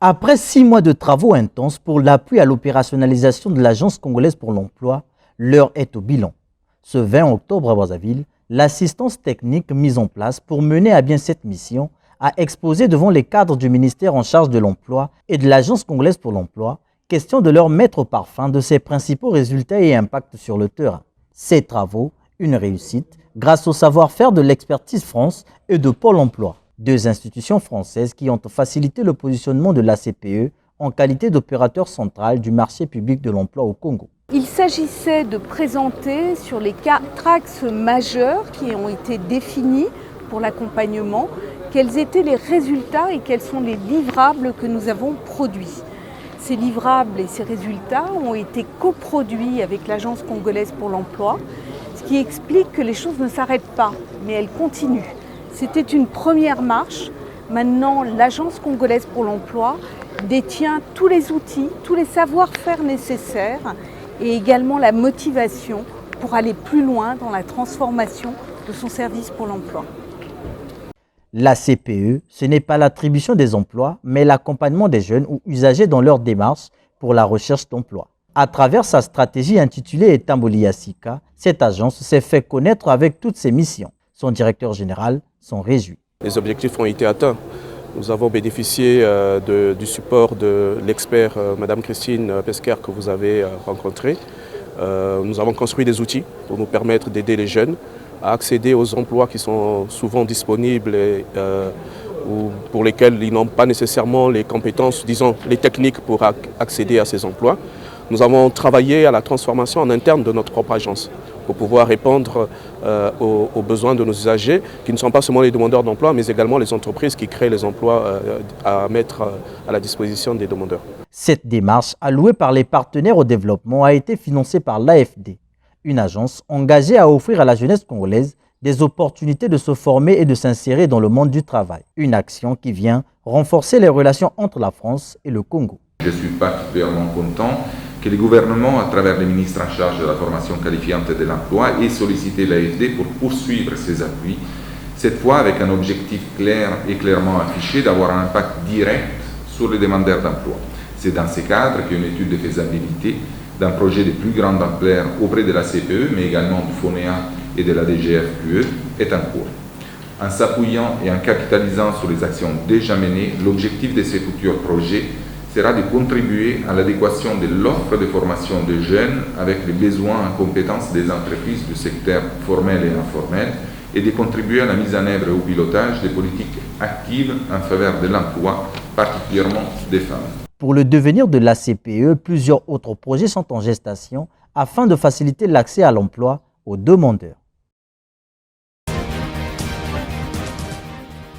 Après 6 mois de travaux intenses pour l'appui à l'opérationnalisation de l'Agence congolaise pour l'emploi, l'heure est au bilan. Ce 20 octobre à Brazzaville, l'assistance technique mise en place pour mener à bien cette mission a exposé devant les cadres du ministère en charge de l'emploi et de l'Agence congolaise pour l'emploi, question de leur mettre au parfum de ses principaux résultats et impacts sur le terrain. Ces travaux, une réussite, grâce au savoir-faire de l'Expertise France et de Pôle emploi, deux institutions françaises qui ont facilité le positionnement de l'ACPE en qualité d'opérateur central du marché public de l'emploi au Congo. Il s'agissait de présenter sur les 4 axes majeurs qui ont été définis pour l'accompagnement, quels étaient les résultats et quels sont les livrables que nous avons produits. Ces livrables et ces résultats ont été coproduits avec l'Agence congolaise pour l'emploi, ce qui explique que les choses ne s'arrêtent pas, mais elles continuent. C'était une première marche. Maintenant, l'Agence congolaise pour l'emploi détient tous les outils, tous les savoir-faire nécessaires et également la motivation pour aller plus loin dans la transformation de son service pour l'emploi. La CPE, ce n'est pas l'attribution des emplois, mais l'accompagnement des jeunes ou usagers dans leur démarche pour la recherche d'emploi. À travers sa stratégie intitulée Etamboli Yasika, cette agence s'est fait connaître avec toutes ses missions. Son directeur général s'en réjouit. Les objectifs ont été atteints. Nous avons bénéficié du support de l'expert Madame Christine Pesquer que vous avez rencontré. Nous avons construit des outils pour nous permettre d'aider les jeunes à accéder aux emplois qui sont souvent disponibles ou pour lesquels ils n'ont pas nécessairement les compétences, disons les techniques pour accéder à ces emplois. Nous avons travaillé à la transformation en interne de notre propre agence pour pouvoir répondre aux besoins de nos usagers qui ne sont pas seulement les demandeurs d'emploi mais également les entreprises qui créent les emplois à mettre à la disposition des demandeurs. Cette démarche, allouée par les partenaires au développement, a été financée par l'AFD, une agence engagée à offrir à la jeunesse congolaise des opportunités de se former et de s'insérer dans le monde du travail. Une action qui vient renforcer les relations entre la France et le Congo. Je suis particulièrement content que le gouvernement, à travers les ministres en charge de la formation qualifiante et de l'emploi, ait sollicité l'AFD pour poursuivre ses appuis, cette fois avec un objectif clair et clairement affiché d'avoir un impact direct sur les demandeurs d'emploi. C'est dans ce cadre qu'une étude de faisabilité d'un projet de plus grande ampleur auprès de la CPE, mais également du FONEA et de la DGFQE, est en cours. En s'appuyant et en capitalisant sur les actions déjà menées, l'objectif de ces futurs projets sera de contribuer à l'adéquation de l'offre de formation des jeunes avec les besoins en compétences des entreprises du secteur formel et informel et de contribuer à la mise en œuvre et au pilotage des politiques actives en faveur de l'emploi, particulièrement des femmes. Pour le devenir de l'ACPE, plusieurs autres projets sont en gestation afin de faciliter l'accès à l'emploi aux demandeurs.